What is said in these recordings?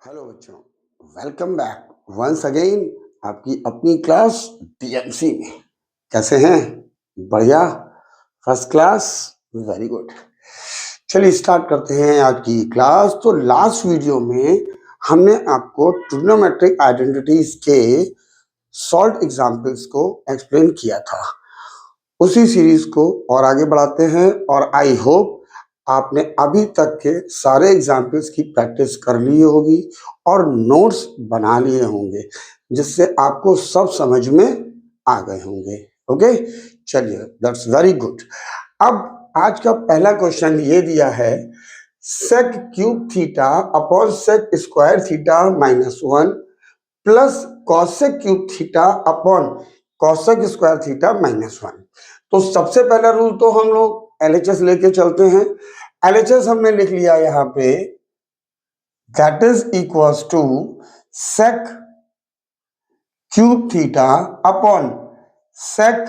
Hello बच्चों, welcome back once again आपकी अपनी क्लास डीएमसी में। कैसे हैं? बढ़िया, फर्स्ट क्लास, वेरी गुड। चलिए स्टार्ट करते हैं आज की क्लास। तो लास्ट वीडियो में हमने आपको ट्रिग्नोमेट्रिक आइडेंटिटीज के सॉल्व एग्जाम्पल्स को एक्सप्लेन किया था। उसी सीरीज को और आगे बढ़ाते हैं और आई होप आपने अभी तक के सारे एग्जाम्पल्स की प्रैक्टिस कर ली होगी और नोट्स बना लिए होंगे, जिससे आपको सब समझ में आ गए होंगे। ओके, चलिए, दैट्स वेरी गुड। अब आज का पहला क्वेश्चन ये दिया है, sec cube theta upon sec square theta -1 plus cosec cube theta upon cosec square theta -1। तो सबसे पहला रूल तो हम लोग एलएचएस लेके चलते हैं। एलएचएस हमने लिख लिया यहाँ पे, that is equals to sec cube theta upon sec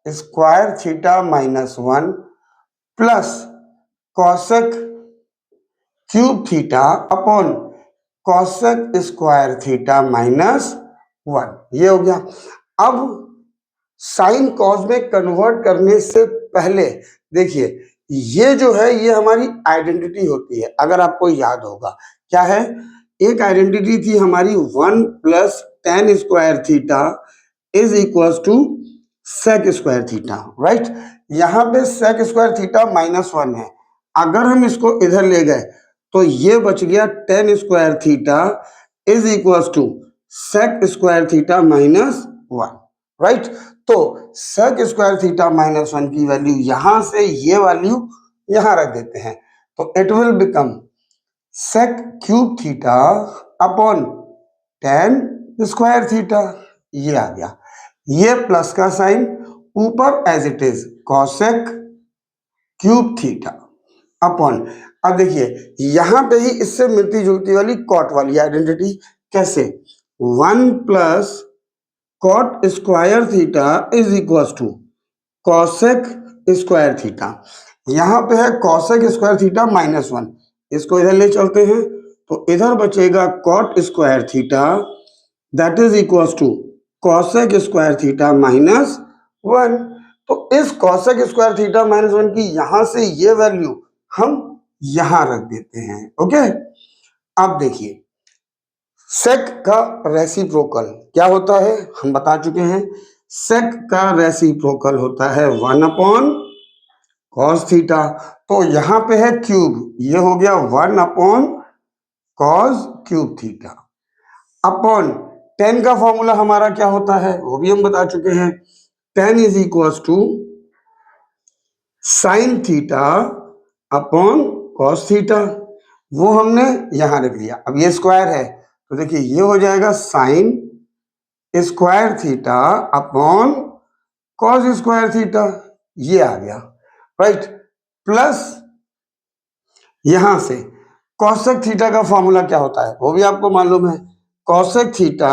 square theta -1 plus cosec cube theta upon cosec square theta -1। ये हो गया। अब साइन कॉस में कन्वर्ट करने से पहले देखिए, ये जो है ये हमारी आइडेंटिटी होती है। अगर आपको याद होगा क्या है, एक आइडेंटिटी थी हमारी 1 plus tan square theta is equal to sec square theta, right. यहाँ पे सेक स्क्वायर थीटा -1 है। अगर हम इसको इधर ले गए तो ये बच गया tan square theta is equal to sec square theta -1, right. तो सेक स्क्वायर थीटा -1 की वैल्यू यहां से ये वैल्यू यहां रख देते हैं, तो it will become sec cube theta upon tan square theta. ये आ गया, ये प्लस का साइन ऊपर as it is cosec cube theta upon, अब देखिए यहां पे ही इससे मिलती जुलती वाली कॉट वाली आइडेंटिटी। कैसे? 1 plus cot square theta is equal to cosec square theta. यहां पे है कॉसेक स्क्वायर थीटा -1, इसको इधर ले चलते हैं तो इधर बचेगा cot square theta that is equal to cosec square theta -1। तो इस कॉसेक स्क्वायर थीटा -1 की यहां से ये वैल्यू हम यहां रख देते हैं। ओके, अब देखिए सेक का रेसिप्रोकल क्या होता है, हम बता चुके हैं। सेक का रेसिप्रोकल होता है 1 अपॉन कॉस थीटा। तो यहां पे है क्यूब, ये हो गया 1 upon cos cube theta upon tan का फॉर्मूला हमारा क्या होता है वो भी हम बता चुके हैं। tan is equal to sine theta upon cos theta, वो हमने यहां रख लिया। अब ये स्क्वायर है तो देखिए ये हो जाएगा sine square theta upon cos square theta, ये आ गया, राइट। प्लस यहां से कॉसेक थीटा का फॉर्मूला क्या होता है वो भी आपको मालूम है। Cosec theta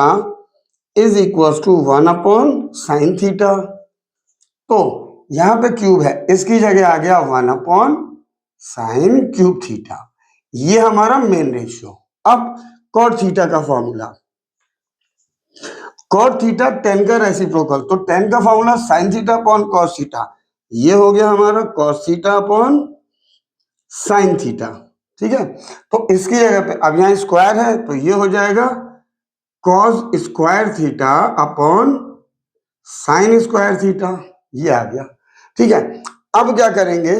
is equal to 1 upon sine theta. तो यहां पे क्यूब है, इसकी जगह आ गया 1 अपॉन साइन क्यूब थीटा, ये हमारा मेन रेशियो। अब कॉट थीटा का फॉर्मूला, कॉट थीटा tan का रेसिप्रोकल, तो tan का formula sine theta upon cos theta, ये हो गया हमारा cos theta upon sine theta, ठीक है। तो इसकी जगह पे अब यहाँ स्क्वायर है तो ये हो जाएगा cos square theta upon sign square theta, ये आ गया, ठीक है। अब क्या करेंगे,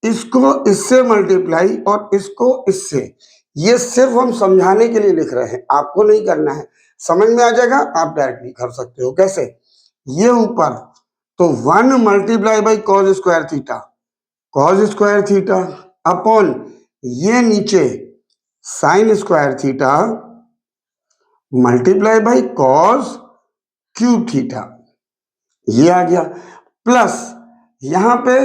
इसको इससे मल्टीप्लाई और इसको इससे, ये सिर्फ हम समझाने के लिए लिख रहे हैं, आपको नहीं करना है। समझ में आ जाएगा, आप डायरेक्टली कर सकते हो। कैसे? ये ऊपर तो 1 multiply by cos square theta, cos square theta upon ये नीचे sign square theta multiply by cos cube theta, ये आ गया। प्लस यहां पे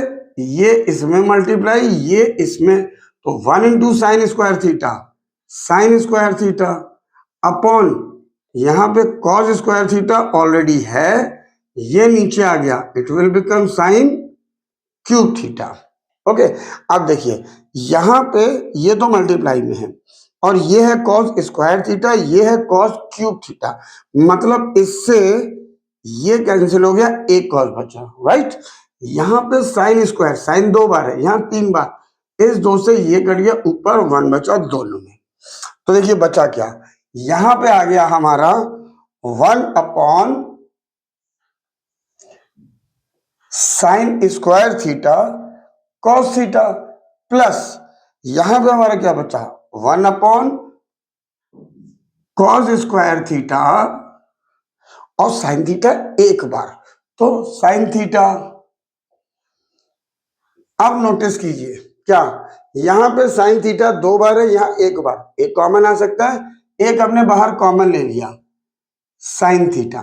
ये इसमें मल्टीप्लाई, ये इसमें, तो 1 into sine square theta, sign square theta upon यहां पे कॉस स्क्वायर थीटा ऑलरेडी है, ये नीचे आ गया, it will become sine cube theta. Okay, अब देखिए यहां पे ये तो मल्टीप्लाई में है और ये है कॉस स्क्वायर थीटा, ये है कॉस क्यूब थीटा, मतलब इससे ये कैंसिल हो गया, एक कॉस बचा, राइट। यहाँ पे साइन स्क्वायर, साइन 2 बार है, यहाँ 3 बार, इस 2 से ये कट गया, ऊपर 1 बचा दोनों में। तो देखिए बचा क्या, यहां पे आ गया हमारा 1 sign square theta cos theta, plus यहां पे हमारा क्या बचा, 1 कॉस स्क्वायर थीटा और साइन थीटा एक बार, तो साइन थीटा। अब नोटिस कीजिए क्या, यहां पे साइन थीटा 2 बार है, यहां एक बार, एक कॉमन आ सकता है, एक हमने बाहर कॉमन ले लिया, साइन थीटा,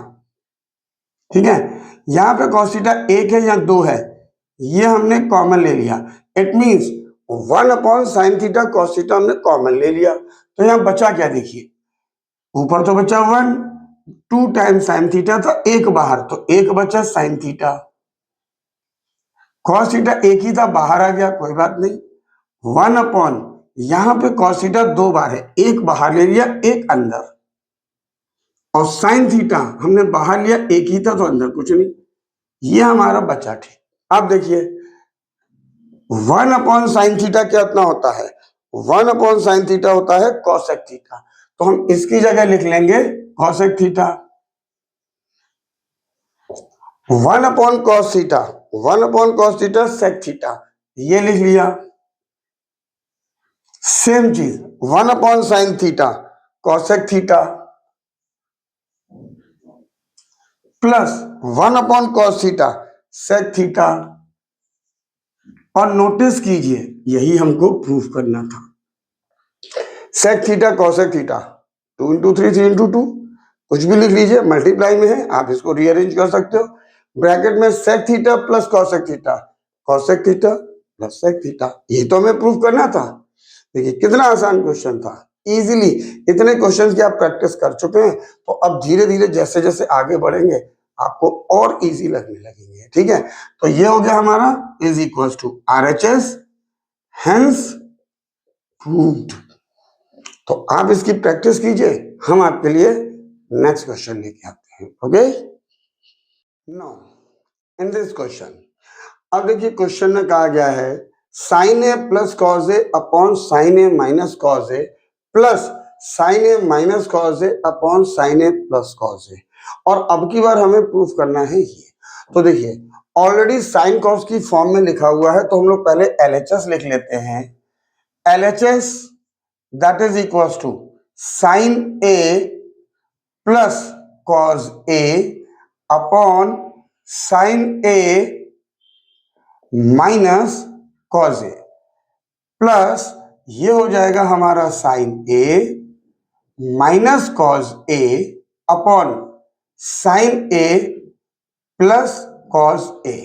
ठीक है। यहां पे कॉस थीटा 1 है, यहां 2 है, ये हमने कॉमन ले लिया, it means 1/sin theta cos theta हमने कॉमन ले लिया। तो यहां बचा क्या, देखिए ऊपर तो बचा 1, 2 टाइम्स साइन थीटा था, एक बाहर, तो एक बचा साइन थीटा, कॉस थीटा एक ही था, बाहर आ गया, कोई बात नहीं, 1 यहां पे कॉस थीटा 2 बार है, एक बाहर ले लिया, एक अंदर, और साइन थीटा हमने बाहर लिया, एक ही था तो अंदर कुछ नहीं, ये हमारा बचा, ठीक। अब देखिए 1/sin थीटा कितना होता है, 1/sin थीटा होता है कॉसेक थीटा, तो हम इसकी जगह लिख लेंगे cosec theta, 1/cos theta, 1/cos theta sec theta, ये लिख लिया। सेम चीज 1/sin theta cosec theta plus 1/cos theta sec theta, और नोटिस कीजिए यही हमको प्रूफ करना था, सेक थीटा कॉसेक थीटा 2 × 3 3 × 2, कुछ भी लिख लीजिए, मल्टीप्लाई में है, आप इसको रीअरेंज कर सकते हो, ब्रैकेट में sec theta plus cosec theta, cosec theta plus sec theta, ये तो हमें प्रूफ करना था। देखिए कितना आसान क्वेश्चन था, इजीली, इतने क्वेश्चन की आप प्रैक्टिस कर चुके हैं, तो अब धीरे धीरे जैसे जैसे आगे बढ़ेंगे आपको और इजी लगने लगेंगे, ठीक है। तो ये हो गया हमारा is equals to RHS, hence proved. तो आप इसकी प्रैक्टिस कीजिए, हम आपके लिए नेक्स्ट क्वेश्चन लेके आते हैं, okay. No in this question, अब देखिए क्वेश्चन में कहा गया है sine A plus cos A upon sine A minus cos A plus sign A minus cos A upon sine A plus cos A, और अब की बार हमें प्रूफ करना है ये। तो देखिए ऑलरेडी साइन कॉस की फॉर्म में लिखा हुआ है, तो हम लोग पहले LHS लिख लेते हैं, LHS that is equals to sin A plus cos A upon sin A minus cos A plus ये हो जाएगा हमारा sin A minus cos A upon sin A plus cos A,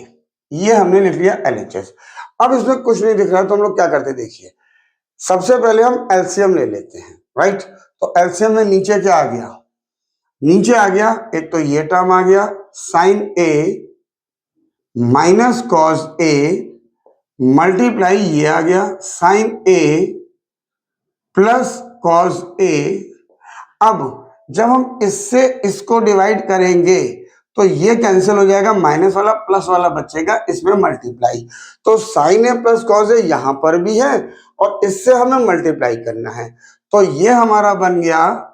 ये हमने लिख लिया LHS। अब इसमें कुछ नहीं दिख रहा है, तो हम लोग क्या करते हैं, देखिए सबसे पहले हम एलसीएम ले लेते हैं, राइट। तो एलसीएम में नीचे क्या आ गया, नीचे आ गया एक तो ये टर्म आ गया sign A minus cos A multiply ये आ गया sign A plus cos A. अब जब हम इससे इसको डिवाइड करेंगे तो ये कैंसिल हो जाएगा, माइनस वाला प्लस वाला बचेगा, इसमें मल्टीप्लाई, तो sign A plus cos A यहां पर भी है और इससे हमें मल्टीप्लाई करना है, तो ये हमारा बन गया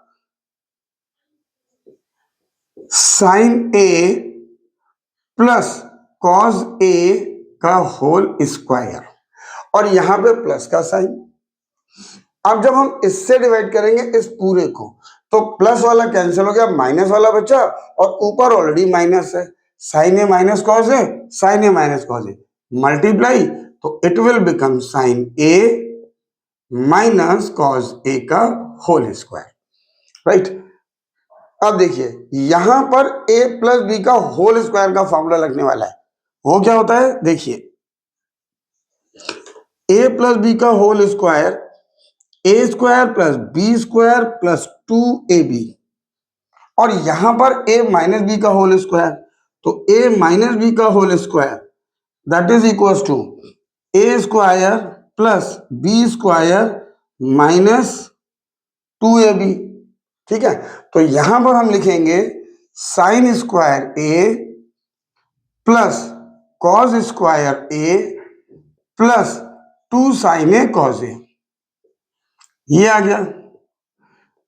sign A plus cos A का होल स्क्वायर, और यहां पे प्लस का साइन। अब जब हम इससे डिवाइड करेंगे इस पूरे को, तो प्लस वाला कैंसिल हो गया, माइनस वाला बचा, और ऊपर ऑलरेडी माइनस है, sine A minus cos A, sine A minus cos A multiply, तो it will become sine A minus cos A का होल स्क्वायर, राइट। अब देखिए यहां पर a प्लस बी का होल स्क्वायर का फॉर्मूला लगने वाला है, वो क्या होता है, देखिए a प्लस बी का whole square a square plus B square plus 2ab, और यहां पर a माइनस बी का होल स्क्वायर, तो a माइनस बी का whole square that is equal to a square plus B square minus 2ab, ठीक है। तो यहां पर हम लिखेंगे sine square A plus cos square A plus 2 sine A cos A, ये आ गया,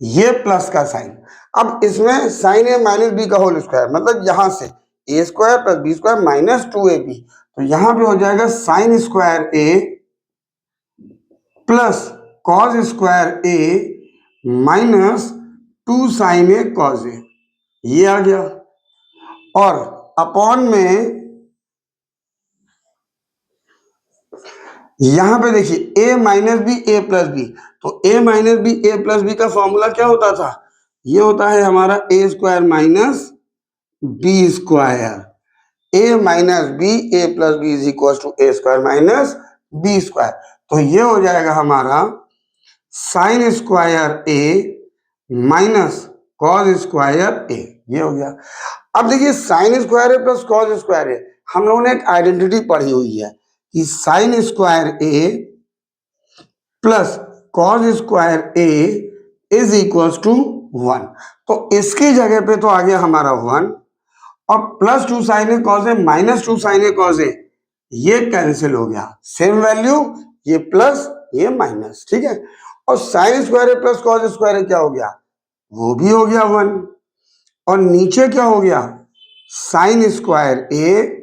ये प्लस का साइन। अब इसमें साइन ए माइनस बी का होल स्क्वायर, मतलब यहां से A square plus B square minus 2ab, तो यहां पे हो जाएगा sine square A plus cos square A minus 2 sine A cos A, ये आ गया। और अपॉन में यहां पे देखिए a minus B A plus B, तो a minus B A plus B का फॉर्मूला क्या होता था, ये होता है हमारा A square minus B square, a minus B A plus B is equal to A square minus B square. तो ये हो जाएगा हमारा sine square A minus cos square A, ये हो गया। अब देखिए sine square A plus cos square A, हम लोगों ने एक आइडेंटिटी पढ़ी हुई है कि sine square A plus cos square A is equal to 1, तो इसकी जगह पे तो आ गया हमारा 1, और plus 2 sine A cos A minus 2 sine A cos A, ये कैंसिल हो गया, सेम वैल्यू, ये प्लस ये माइनस, ठीक है। और sign square A plus cos square ए क्या हो गया, वो भी हो गया 1, और नीचे क्या हो गया, sign square A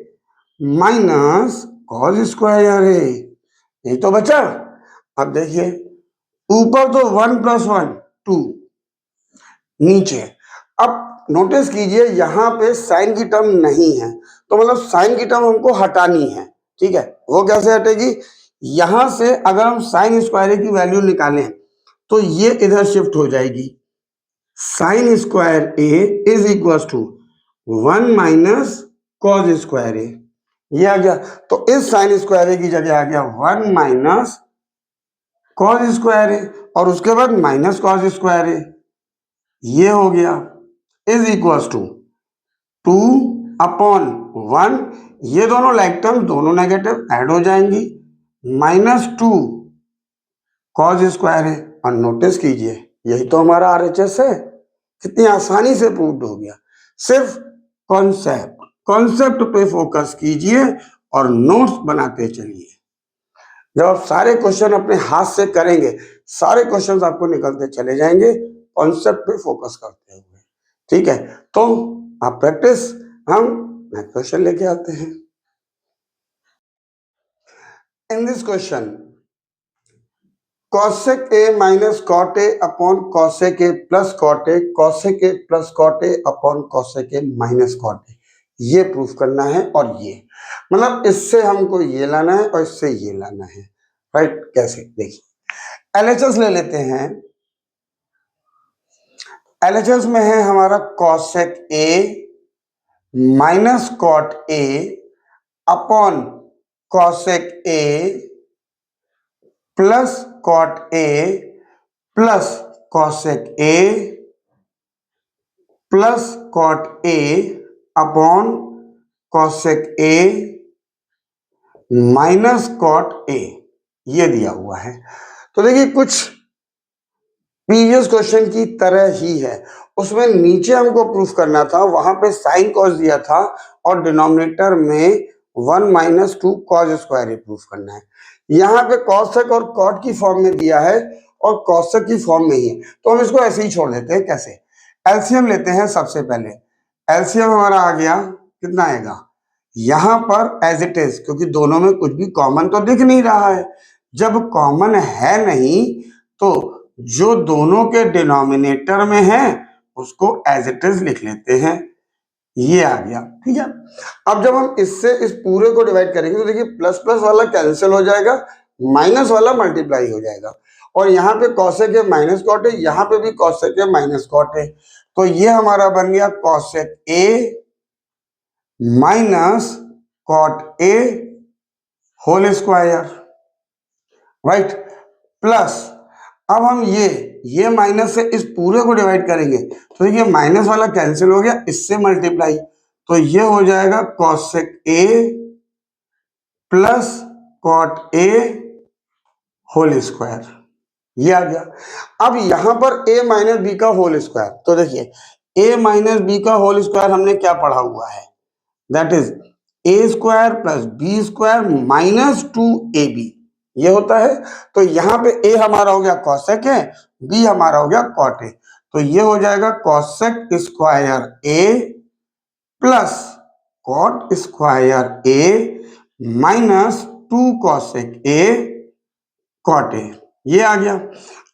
minus cos square A, ये तो बचा। अब देखिए ऊपर तो 1 प्लस 1 2, नीचे अब नोटिस कीजिए यहां पे साइन की टर्म नहीं है, तो मतलब साइन की टर्म हमको हटानी है, ठीक है। वो कैसे हटेगी, यहां से अगर हम साइन स्क्वायर की वैल्यू निकालें तो ये इधर शिफ्ट हो जाएगी, sine square A is equal to 1 minus cos square A, ये आ गया। तो इस साइन स्क्वायर ए की जगह आ गया 1 माइनस कॉस स्क्वायर ए, और उसके बाद माइनस कॉस स्क्वायर ए, ये हो गया, इज इक्वल टू 2 अपॉन 1, ये दोनों लाइक टर्म दोनों नेगेटिव ऐड हो जाएंगी, माइनस 2 कॉस स्क्वायर है। और नोटिस कीजिए यही तो हमारा आरएचएस है, कितनी आसानी से प्रूव हो गया। सिर्फ कॉन्सेप्ट पे फोकस कीजिए और नोट्स बनाते चलिए। जब आप सारे क्वेश्चन अपने हाथ से करेंगे, सारे क्वेश्चन आपको निकलते चले जाएंगे, कॉन्सेप्ट पे फोकस करते हुए, ठीक है। तो आप प्रैक्टिस, हम नेक्स्ट क्वेश्चन लेके आते हैं। In this question cosec a minus cot a upon cosec a plus cot a, cosec a plus cot a upon cosec a minus cot a, ये प्रूफ करना है। और ये मतलब इससे हमको ये लाना है और इससे ये लाना है, राइट। कैसे, देखिए एलएचएस ले लेते हैं। एलएचएस में है हमारा cosec a minus cot a upon cosec a plus cot a plus cosec a plus cot a upon cosec a minus cot a, ये दिया हुआ है। तो देखिए कुछ प्रीवियस क्वेश्चन की तरह ही है, उसमें नीचे हमको प्रूफ करना था, वहां पे साइन कॉस दिया था और डिनोमिनेटर में 1 माइनस 2 कॉस स्क्वायर ए प्रूफ करना है। यहाँ पे कॉसेक और कॉट की फॉर्म में दिया है और कॉसेक की फॉर्म में ही है, तो हम इसको ऐसे ही छोड़ देते हैं। कैसे, एलसीएम लेते हैं। सबसे पहले एलसीएम हमारा आ गया, कितना आएगा, यहाँ पर एज इट इज, क्योंकि दोनों में कुछ भी कॉमन तो दिख नहीं रहा है। जब कॉमन है नहीं तो जो दोनों के डिनोमिनेटर में है उसको एज इट इज लिख लेते हैं, ये आ गया, ठीक है। अब जब हम इससे इस पूरे को डिवाइड करेंगे तो देखिए प्लस प्लस वाला कैंसिल हो जाएगा, माइनस वाला मल्टीप्लाई हो जाएगा, और यहाँ पे कॉसेक ए माइनस कॉट है, यहाँ पे भी कॉसेक ए माइनस कॉट है, तो ये हमारा बन गया cosec A minus cot A whole square, right. Plus अब हम ये माइनस से इस पूरे को डिवाइड करेंगे तो ये माइनस वाला कैंसिल हो गया, इससे मल्टीप्लाई, तो ये हो जाएगा cosec A plus cot A whole square, ये आ गया। अब यहां पर a माइनस बी का होल स्क्वायर, तो देखिए a माइनस बी का होल स्क्वायर हमने क्या पढ़ा हुआ है, that is A square plus B square minus 2ab, ये होता है। तो यहाँ पे a हमारा हो गया कॉसेक है, b हमारा हो गया कॉट है, तो ये हो जाएगा cosec square a plus cot square a minus 2 cosec a cot A, ये आ गया।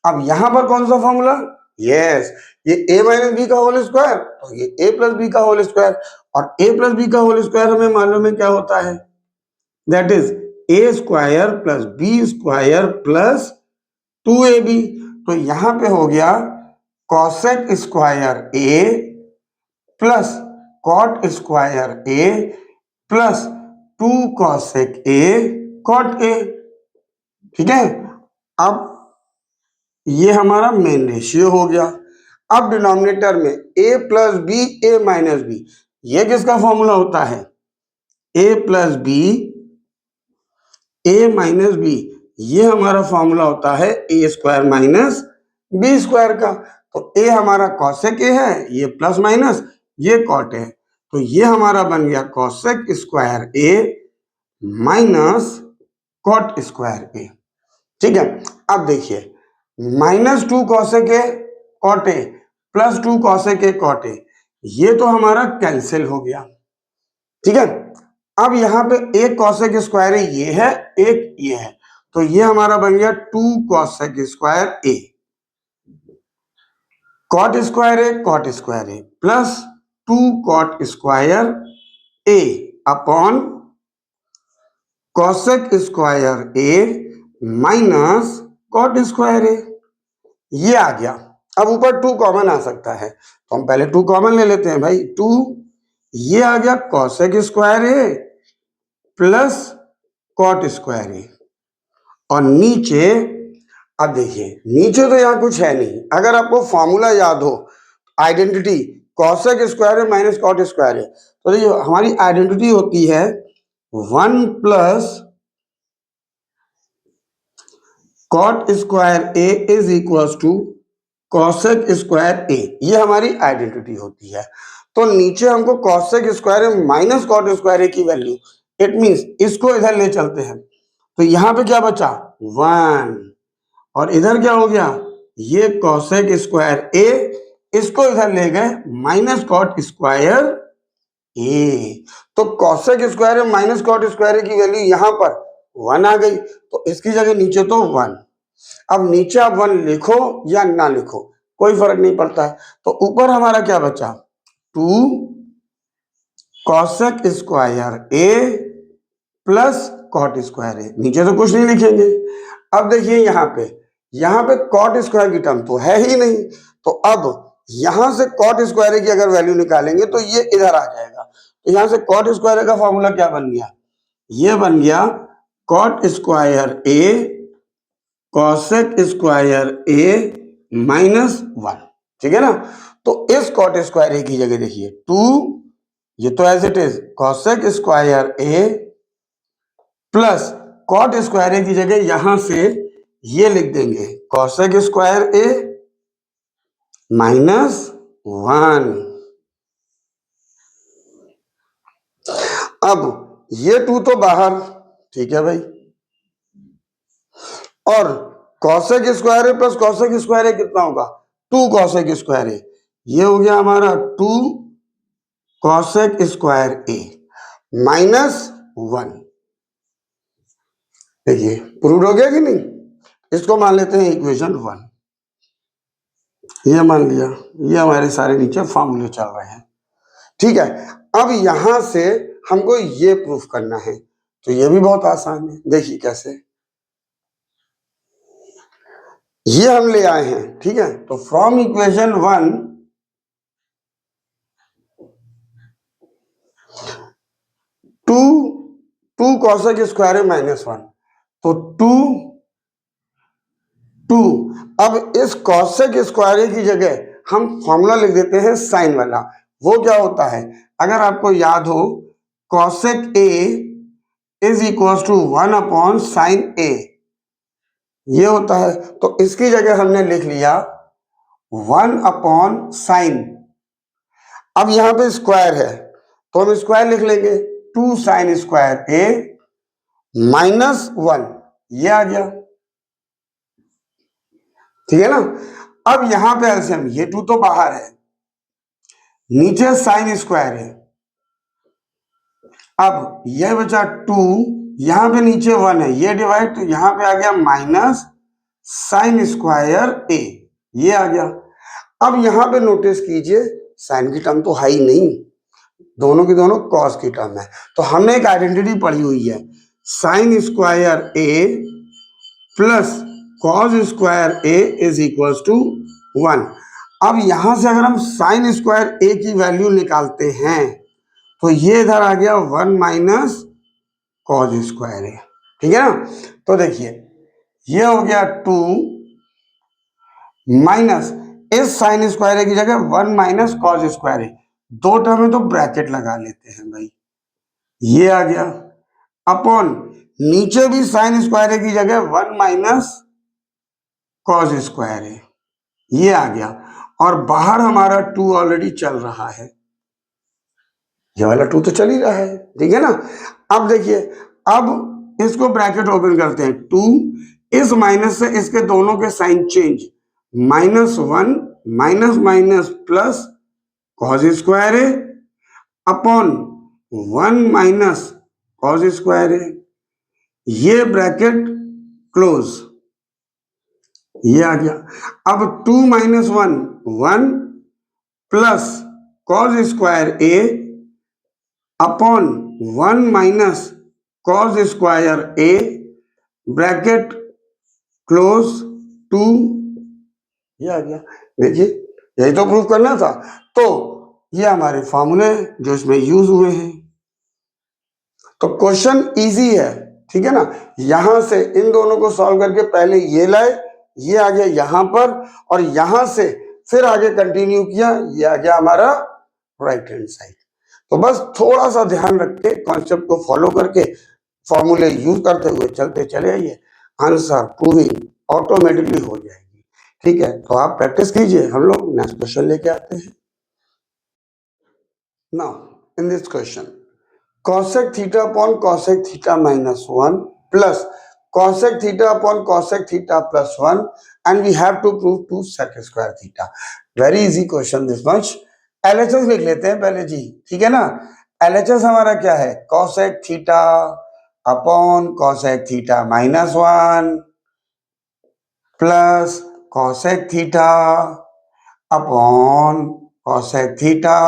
अब यहां पर कौन सा फॉर्मूला, यस, ये a माइनस बी का होल स्क्वायर, तो ये a प्लस बी का होल स्क्वायर, और a प्लस बी का होल स्क्वायर हमें मालूम है क्या होता है, that is a square plus B square plus 2ab। तो यहां पे हो गया cosec square a plus cot square a plus 2 cosec a cot a, ठीक है। अब ये हमारा मेन रेशियो हो गया। अब डिनोमिनेटर में a plus B A minus B, ये किसका फॉर्मूला होता है, a plus B A minus B, ये हमारा फॉर्मूला होता है A square minus B square का। तो a हमारा कॉसेक a है, ये प्लस माइनस ये कॉट है, तो ये हमारा बन गया cosec square a minus cot square a, ठीक है। अब देखिए minus 2 cosec A cot A plus 2 cosec A cot A, ये तो हमारा कैंसिल हो गया, ठीक है। अब यहाँ पे एक कॉसेक स्क्वायर ए ये है, एक ये है, तो ये हमारा बन गया 2 cosec square A cot square A plus 2 cot square A upon cosec square A minus cot square A, ये आ गया। अब ऊपर 2 कॉमन आ सकता है, तो हम पहले 2 कॉमन ले लेते हैं भाई, 2, ये आ गया cosec square A plus cot square ए, और नीचे, अब देखिए नीचे तो यहाँ कुछ है नहीं, अगर आपको फॉर्मूला याद हो identity cosec square A minus cot square A, तो देखिए हमारी आइडेंटिटी होती है 1 plus cot square A is equal to cosec square A, ये हमारी आइडेंटिटी होती है। तो नीचे हमको cosec square A minus cot square A की वैल्यू, इट मींस इसको इधर ले चलते हैं, तो यहां पे क्या बचा 1, और इधर क्या हो गया ये कॉसेक स्क्वायर ए, इसको इधर ले गए माइनस कॉट स्क्वायर ए, तो cosec square A minus cot square A की वैल्यू यहां पर 1 आ गई, तो इसकी जगह नीचे तो 1। अब नीचे आप 1 लिखो या ना लिखो कोई फर्क नहीं पड़ता है, तो ऊपर हमारा क्या बचा 2 cosec square A plus cot square ए, नीचे तो कुछ नहीं लिखेंगे। अब देखिए यहाँ पे कॉट स्क्वायर की टर्म तो है ही नहीं, तो अब यहां से कॉट स्क्वायर ए की अगर वैल्यू निकालेंगे तो ये इधर आ जाएगा, तो यहां से कॉट स्क्वायर ए का फॉर्मूला क्या बन गया, ये बन गया cot square A cosec square A minus 1, ठीक है ना। तो इस कॉट स्क्वायर ए की जगह देखिए 2, ये तो as it is cosec square A plus cot square A की जगह यहां से ये लिख देंगे कॉसेक स्क्वायर ए माइनस 1। अब ये 2 तो बाहर, ठीक है भाई, और cosec square A plus cosec square ए कितना होगा 2 कॉसेक स्क्वायर ए, ये हो गया हमारा 2 कॉसेक स्क्वायर ए माइनस 1। देखिए प्रूव हो गया कि नहीं, इसको मान लेते हैं इक्वेशन 1, ये मान लिया, ये हमारे सारे नीचे फॉर्मूले चल रहे हैं, ठीक है। अब यहां से हमको ये प्रूफ करना है, तो ये भी बहुत आसान है, देखिए कैसे, ये हम ले आए हैं, ठीक है। तो from equation 1 2 cosec square A minus 1, तो 2, अब इस कॉसेक स्क्वायर ए की जगह हम फॉर्मूला लिख देते हैं साइन वाला, वो क्या होता है, अगर आपको याद हो cosec A is equal to 1 upon sine A, ये होता है। तो इसकी जगह हमने लिख लिया 1/sin। अब यहां पे स्क्वायर है तो हम स्क्वायर लिख लेंगे 2 sin² -1, ये आ गया, ठीक है ना। अब यहां पे एलसीएम, ये 2 तो बाहर है, नीचे sin² है। अब यह बचा 2, यहां पे नीचे 1 है, ये डिवाइड, तो यहां पे आ गया -sin²a, ये आ गया। अब यहां पे नोटिस कीजिए साइन की टर्म तो है ही नहीं, दोनों की दोनों कॉस की टर्म है। तो हमने एक आइडेंटिटी पढ़ी हुई है, sin² plus cos² is equal to 1। अब यहां से अगर हम sin² की वैल्यू निकालते हैं तो ये इधर आ गया 1 माइनस cos², ठीक है ना। तो देखिए ये हो गया 2 माइनस इस sin² की जगह 1 माइनस cos², दो टर्म में तो ब्रैकेट लगा लेते हैं भाई, ये आ गया, अपॉन नीचे भी sin² की जगह 1 माइनस cos², ये आ गया, और बाहर हमारा 2 ऑलरेडी चल रहा है, ये वाला 2 तो चल ही रहा है, ठीक है ना। अब देखिए, अब इसको ब्रैकेट ओपन करते हैं, 2 इस माइनस से इसके दोनों के sign change, -1 minus minus plus cos² upon 1 minus cos², ये ब्रैकेट क्लोज, ये आ गया। अब 2 minus 1 1 plus cos²a upon 1 minus cos²a bracket close 2, ये आ गया। देखिए यही तो प्रूफ करना था, तो ये हमारे फॉर्मूले जो इसमें यूज हुए हैं। तो क्वेश्चन इजी है, ठीक है ना। यहां से इन दोनों को सॉल्व करके पहले ये लाए, ये आ गया यहां पर, और यहां से फिर आगे कंटिन्यू किया, ये आ गया हमारा राइट हैंड साइड। तो बस थोड़ा सा ध्यान रख के कॉन्सेप्ट को फॉलो करके फॉर्मूले यूज करते हुए चलते चले आइए, आंसर प्रूविंग ऑटोमेटिकली हो जाएगी, ठीक है। तो आप प्रैक्टिस कीजिए, हम लोग नेक्स्ट क्वेश्चन लेके आते हैं। Now in this question cosec theta upon cosec theta -1 plus cosec theta upon cosec theta +1, and we have to prove 2 sec² theta। very easy question this much। LHS लिख लेते हैं पहले जी, ठीक है ना। LHS हमारा क्या है, cosec theta upon cosec theta -1 plus cosec theta upon cosec theta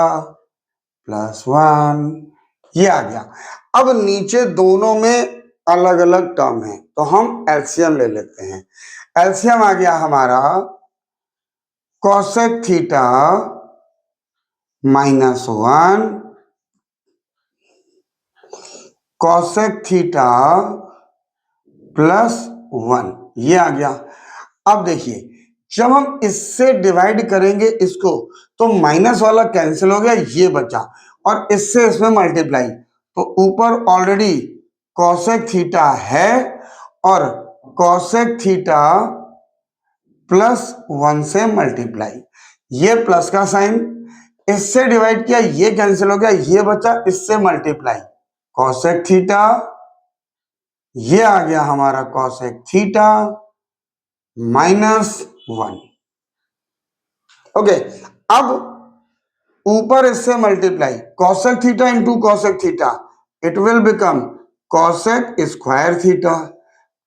+1, ये आ गया। अब नीचे दोनों में अलग अलग टर्म है, तो हम एलसीएम ले लेते हैं। एलसीएम आ गया हमारा cosec थीटा -1 cosec थीटा +1, ये आ गया। अब देखिए जब हम इससे डिवाइड करेंगे इसको, तो माइनस वाला कैंसिल हो गया, ये बचा, और इससे इसमें मल्टीप्लाई, तो ऊपर ऑलरेडी cosec थीटा है, और cosec थीटा +1 से मल्टीप्लाई, ये प्लस का साइन, इससे डिवाइड किया, ये कैंसिल हो गया, ये बचा, इससे मल्टीप्लाई cosec थीटा, ये आ गया हमारा cosec थीटा -1, ओके। अब ऊपर इससे multiply cosec theta into cosec theta, it will become cosec² theta,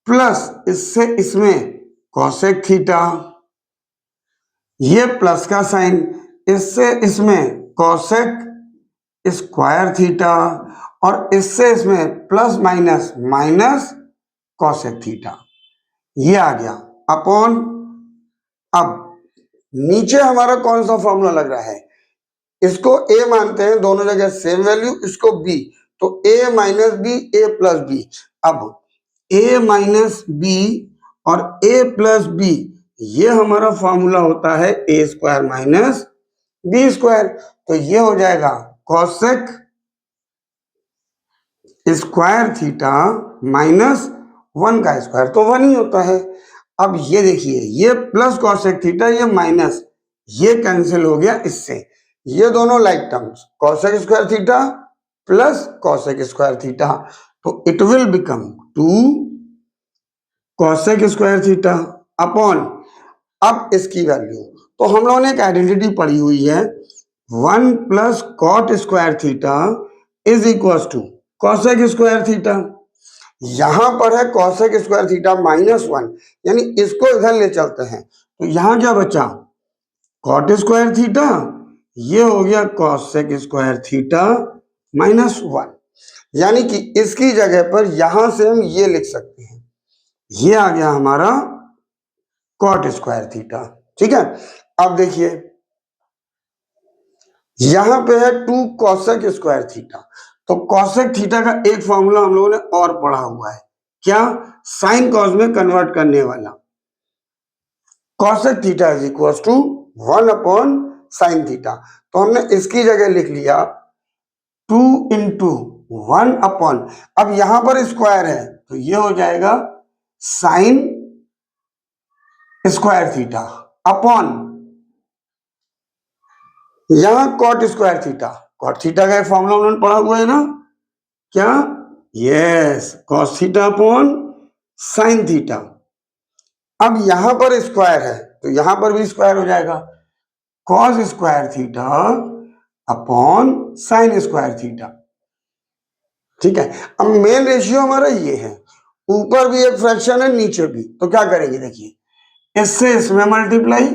plus इससे इसमें cosec थीटा, ये प्लस का साइन, इससे इसमें cosec² थीटा, और इससे इसमें plus minus minus cosec theta, ये आ गया, अपॉन, अब नीचे हमारा कौन सा फॉर्मूला लग रहा है, इसको a मानते हैं, दोनों जगह सेम वैल्यू, इसको b, तो a minus B a plus B. अब a माइनस बी और a प्लस बी, ये हमारा फॉर्मूला होता है a² माइनस b², तो ये हो जाएगा cosec² थीटा -1 का स्क्वायर, तो 1 ही होता है। अब ये देखिए, ये प्लस कॉसेक थीटा, ये माइनस, ये कैंसिल हो गया इससे, ये दोनों like terms, cosec square theta plus cosec square theta, तो it will become 2 cosec square theta upon, अब इसकी वैल्यू, तो हम लोगों ने एक आइडेंटिटी पढ़ी हुई है, 1 plus cot square theta is equal to cosec square theta. यहां पर है कॉसेक स्क्वायर थीटा -1, यानी इसको इधर ले चलते हैं, तो यहां क्या बचा, कॉट स्क्वायर थीटा, ये हो गया कॉसेक स्क्वायर थीटा -1, यानी कि इसकी जगह पर यहां से हम ये लिख सकते हैं, ये आ गया हमारा कॉट स्क्वायर थीटा। ठीक है, अब देखिए यहां पे है 2 कॉसेक स्क्वायर थीटा, तो कॉसेक थीटा का एक फॉर्मूला हम लोगों ने और पढ़ा हुआ है, क्या, साइन कॉस में कन्वर्ट करने वाला, cosec theta is equal to 1 upon sine theta, तो हमने इसकी जगह लिख लिया 2 इंटू 1 अपॉन, अब यहां पर स्क्वायर है तो ये हो जाएगा साइन स्क्वायर थीटा अपॉन, यहां cot square theta, cot theta का फॉर्मूला उन्होंने पढ़ा हुआ है ना, क्या, yes, cos theta upon sine theta. अब यहां पर स्क्वायर है तो यहां पर भी स्क्वायर हो जाएगा, cos square theta upon sign square theta. ठीक है, अब मेन रेशियो हमारा ये है, ऊपर भी एक फ्रैक्शन है नीचे भी, तो क्या करेंगे देखिए, इससे इसमें मल्टीप्लाई,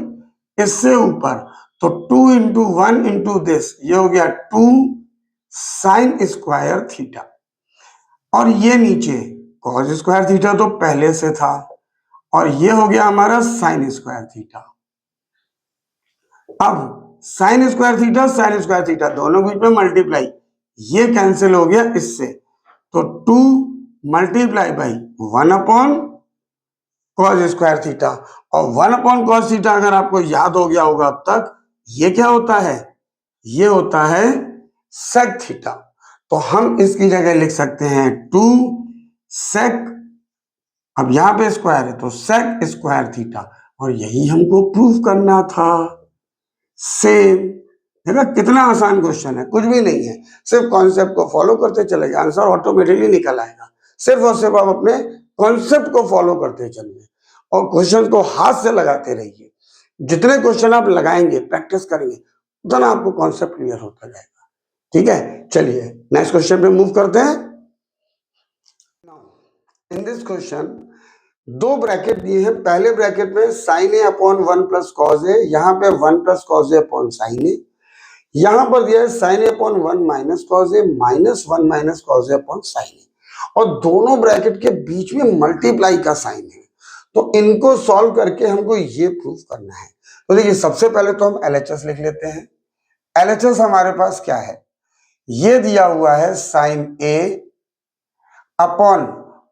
इससे ऊपर, तो 2 इंटू 1 इंटू दिस, ये हो गया 2 साइन स्क्वायर थीटा, और ये नीचे कॉस स्क्वायर थीटा तो पहले से था, और ये हो गया हमारा साइन स्क्वायर थीटा। अब साइन स्क्वायर थीटा दोनों बीच में मल्टीप्लाई, ये कैंसिल हो गया इससे, तो 2 multiply by 1 upon cos square theta, और 1 अपॉन कॉस थीटा अगर आपको याद हो गया होगा अब तक, ये क्या होता है, ये होता है सेक थीटा, तो हम इसकी जगह लिख सकते हैं 2 सेक, अब यहां पे स्क्वायर है तो सेक स्क्वायर थीटा, और यही हमको प्रूफ करना था। सेम, देखा कितना आसान क्वेश्चन है, कुछ भी नहीं है, सिर्फ कॉन्सेप्ट को फॉलो करते चले जाए, आंसर ऑटोमेटिकली निकल आएगा, सिर्फ और सिर्फ आप अपने कॉन्सेप्ट को फॉलो करते चलिए और क्वेश्चन को हाथ से लगाते रहिए, जितने क्वेश्चन आप लगाएंगे प्रैक्टिस करेंगे उतना आपको कॉन्सेप्ट क्लियर होता जाएगा। ठीक है, चलिए नेक्स्ट क्वेश्चन पे मूव करते हैं। इन दिस क्वेश्चन दो ब्रैकेट दिए हैं, पहले ब्रैकेट में साइन ए अपॉन 1 प्लस कॉज ए, यहाँ पे 1 plus cos A upon sine ए, यहां पर दिया है sine A upon 1 minus cos A minus 1 minus cos A upon sine ए, और दोनों ब्रैकेट के बीच में मल्टीप्लाई का साइन है, तो इनको सॉल्व करके हमको ये प्रूफ करना है। तो देखिए सबसे पहले तो हम एलएचएस लिख लेते हैं। एलएचएस हमारे पास क्या है, ये दिया हुआ है sine A upon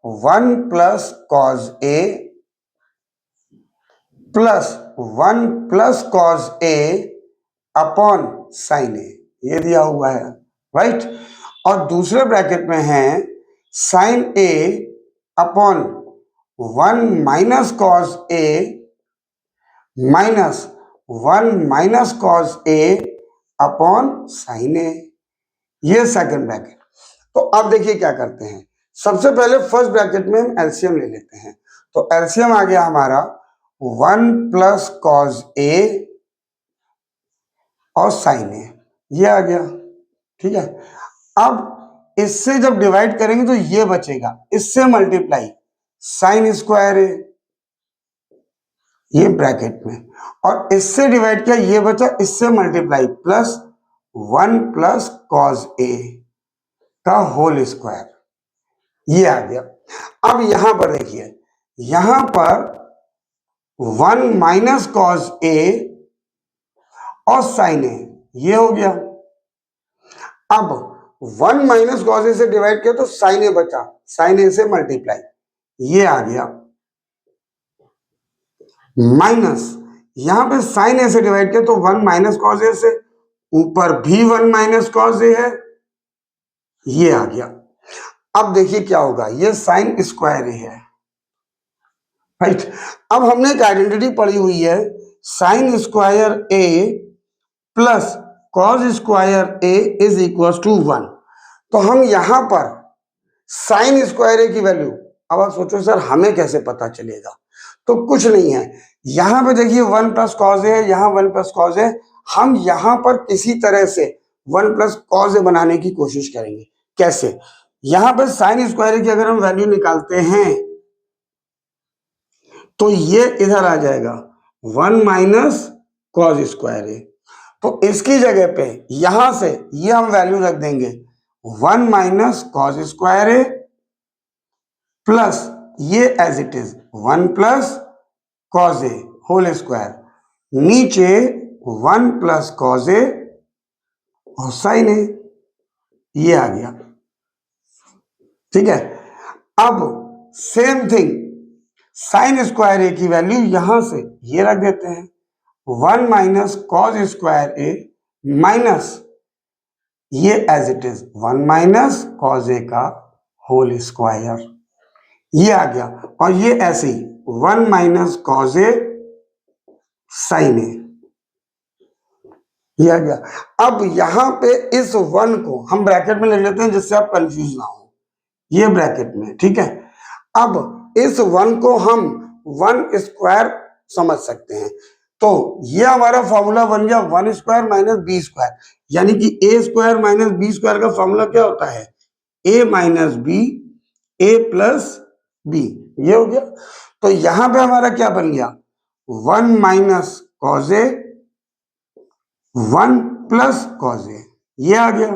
1 plus cos A plus 1 plus cos A upon sine A, ये दिया हुआ है, राइट। और दूसरे ब्रैकेट में है sine A upon 1 minus cos A minus 1 minus cos A upon sine A, ये सेकंड ब्रैकेट। तो अब देखिए क्या करते हैं, सबसे पहले फर्स्ट ब्रैकेट में हम एलसीएम ले लेते हैं, तो एलसीएम आ गया हमारा 1 प्लस कॉज ए और साइन ए, ये आ गया। ठीक है, अब इससे जब डिवाइड करेंगे तो ये बचेगा, इससे मल्टीप्लाई साइन स्क्वायर ए, ये ब्रैकेट में, और इससे डिवाइड किया ये बचा, इससे multiply plus 1 plus cos A का होल स्क्वायर, ये आ गया। अब यहां पर देखिए, यहां पर 1 माइनस कॉज ए और साइन ए, ये हो गया। अब 1 माइनस कॉस ए से डिवाइड किया तो साइन ए बचा, साइन ए से मल्टीप्लाई, ये आ गया, माइनस यहां पे साइन ए से डिवाइड किया तो 1 माइनस कॉस ए से, ऊपर भी 1 माइनस कॉस ए है, ये आ गया। अब देखिए क्या होगा, ये साइन स्क्वायर ए है, राइट। अब हमने एक आइडेंटिटी पढ़ी हुई है, sine square A plus cos square A is equal to 1। तो हम यहां पर साइन स्क्वायर ए की वैल्यू, अब आप सोचो सर हमें कैसे पता चलेगा, तो कुछ नहीं है, यहां पे देखिए 1 प्लस कॉज ए है, यहां 1 प्लस कॉज ए, हम यहां पर किसी तरह से 1 प्लस कॉज ए बनाने की कोशिश करेंगे। कैसे? यहां पर साइन स्क्वायर की अगर हम वैल्यू निकालते हैं तो ये इधर आ जाएगा 1 माइनस कॉज स्क्वायर ए। तो इसकी जगह पे यहां से ये हम वैल्यू रख देंगे 1 minus cos square A plus ये as it is 1 plus cos A whole square, नीचे 1 प्लस कॉज ए और साइन ए, ये आ गया। ठीक है, अब same thing sine square A की वैल्यू यहां से ये रख देते हैं 1 minus cos square A minus ये as it is 1 minus cos A का होल स्क्वायर, ये आ गया। और ये ऐसे ही 1 minus cos A sine A, ये आ गया। अब यहां पे इस 1 को हम ब्रैकेट में ले लेते हैं जिससे आप कंफ्यूज ना हो, ये ब्रैकेट में, ठीक है। अब इस 1 को हम 1 स्क्वायर समझ सकते हैं, तो ये हमारा फॉर्मूला बन गया 1 स्क्वायर माइनस बी स्क्वायर, यानी कि ए स्क्वायर माइनस बी स्क्वायर का फॉर्मूला क्या होता है? ए minus B A plus B, ये हो गया। तो यहां पे हमारा क्या बन गया 1 minus cos A 1 plus cos A, ये आ गया।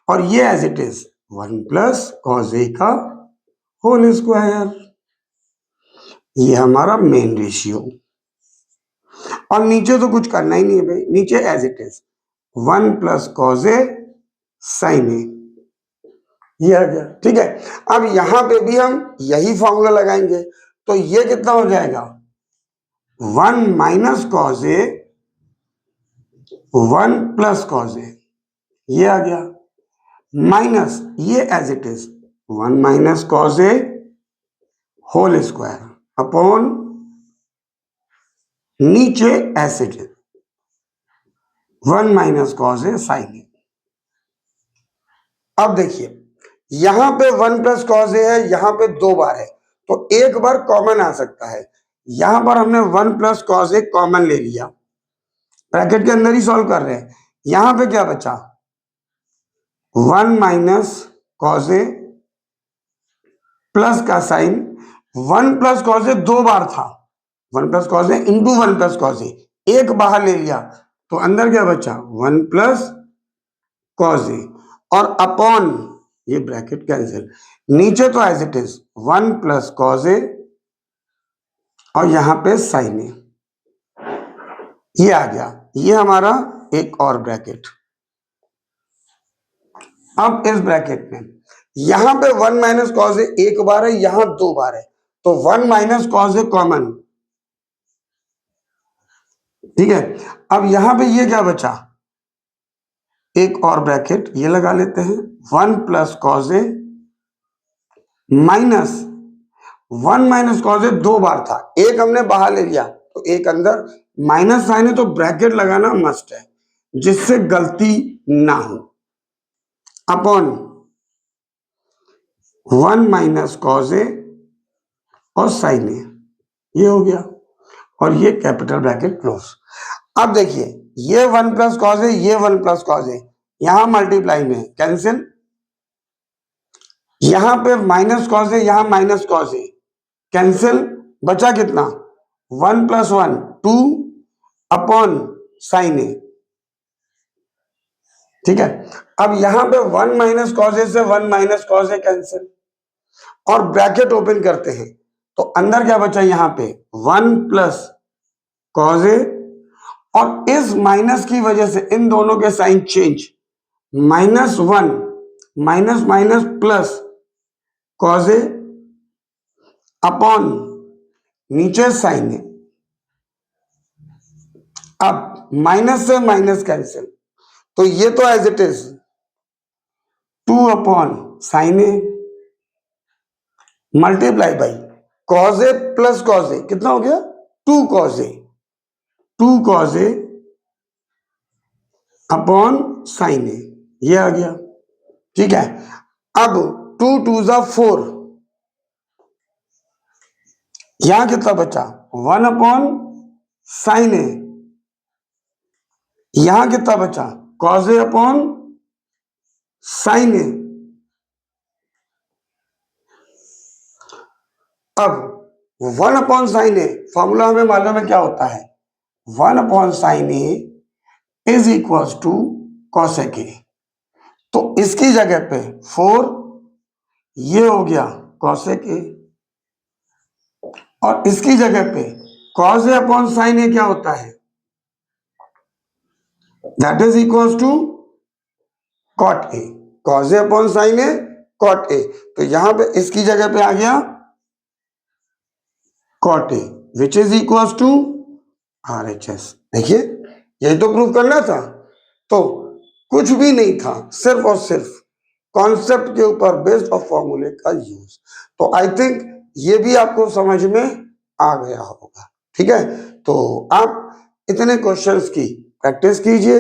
और ये as it is 1 plus cos A का होल स्क्वायर, ये हमारा मेन रेशियो। और नीचे तो कुछ करना ही नहीं है भाई, नीचे as it is 1 plus cos A sine A, ये आ गया। ठीक है, अब यहां पे भी हम यही फॉर्मूला लगाएंगे, तो ये कितना हो जाएगा 1 minus cos A 1 plus cos A, ये आ गया, माइनस ये as it is 1 minus cos A whole square upon नीचे as it is 1 minus cos A sine A. अब देखिए यहां पे 1 प्लस कॉज ए है, यहां पे 2 बार है, तो एक बार कॉमन आ सकता है। यहां पर हमने 1 प्लस कॉज ए कॉमन ले लिया, ब्रैकेट के अंदर ही सॉल्व कर रहे हैं। यहां पे क्या बचा 1 माइनस कॉज ए प्लस का साइन, 1 प्लस कॉज ए 2 बार था, 1 प्लस कॉज ए इंटू 1 प्लस कॉज ए, एक बाहर ले लिया, तो अंदर क्या बचा 1 प्लस कॉज ए और अपॉन ये ब्रैकेट कैंसिल, नीचे तो as it is 1 plus cos A और यहां पे साइन ए, ये आ गया। ये हमारा एक और ब्रैकेट। अब इस ब्रैकेट में यहां पे 1 माइनस कॉज ए एक बार है, यहां 2 बार है, तो 1 माइनस कॉज ए कॉमन, ठीक है। अब यहां पे ये क्या बचा, एक और ब्रैकेट ये लगा लेते हैं 1 plus cos A minus 1 minus cos A 2 बार था, एक हमने बाहर ले लिया तो एक अंदर, माइनस साइन है तो ब्रैकेट लगाना मस्ट है जिससे गलती ना हो, अपॉन 1 माइनस कॉज ए और साइन ए, ये हो गया। और ये कैपिटल ब्रैकेट क्लोज। अब देखिए ये 1 प्लस कॉज ए, ये 1 प्लस कॉज ए, यहां मल्टीप्लाई में कैंसिल, यहां पे माइनस कॉज ए, यहां माइनस कॉज ए कैंसिल, बचा कितना 1 प्लस 1 2 अपॉन साइन ए, ठीक है। अब यहां पे 1 माइनस कॉज ए से 1 माइनस कॉज ए कैंसिल और ब्रैकेट ओपन करते हैं, तो अंदर क्या बचा यहां पे 1 प्लस कॉज ए और इस माइनस की वजह से इन दोनों के sign change, -1 minus minus plus cos A upon नीचे साइन ए। अब माइनस से माइनस कैंसिल, तो ये तो as it is 2 upon sine A multiply by cos A plus cos A कितना हो गया, 2 cos A, 2 cos A upon sine A, ये आ गया। ठीक है, अब 2 2 जा 4, यहां कितना बचा, 1 अपॉन साइन ए, यहां कितना बचा, cause A upon sine A. अब 1 अपॉन साइन ए, फॉर्मूला हमें मालूम है क्या होता है, 1 upon sine A is equal to cosec A. तो इसकी जगह पे 4, ये हो गया कॉसेक ए, और इसकी जगह पे cos A upon sine A क्या होता है, that is equal to cot A, cos A upon sine A cot A. तो यहां पे इसकी जगह पे आ गया cot A which is equal to R H S. देखिए यही तो प्रूव करना था, तो कुछ भी नहीं था, सिर्फ और सिर्फ कॉन्सेप्ट के ऊपर बेस्ड ऑफ फॉर्मूले का यूज। तो आई थिंक ये भी आपको समझ में आ गया होगा। ठीक है, तो आप इतने क्वेश्चंस की प्रैक्टिस कीजिए,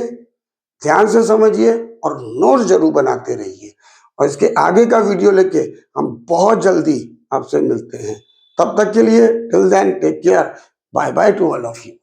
ध्यान से समझिए और नोट जरूर बनाते रहिए, और इसके आगे का वीडियो लेके हम बहुत जल्दी आपसे मिलते हैं। तब तक के लिए till then take care, bye bye to all of you.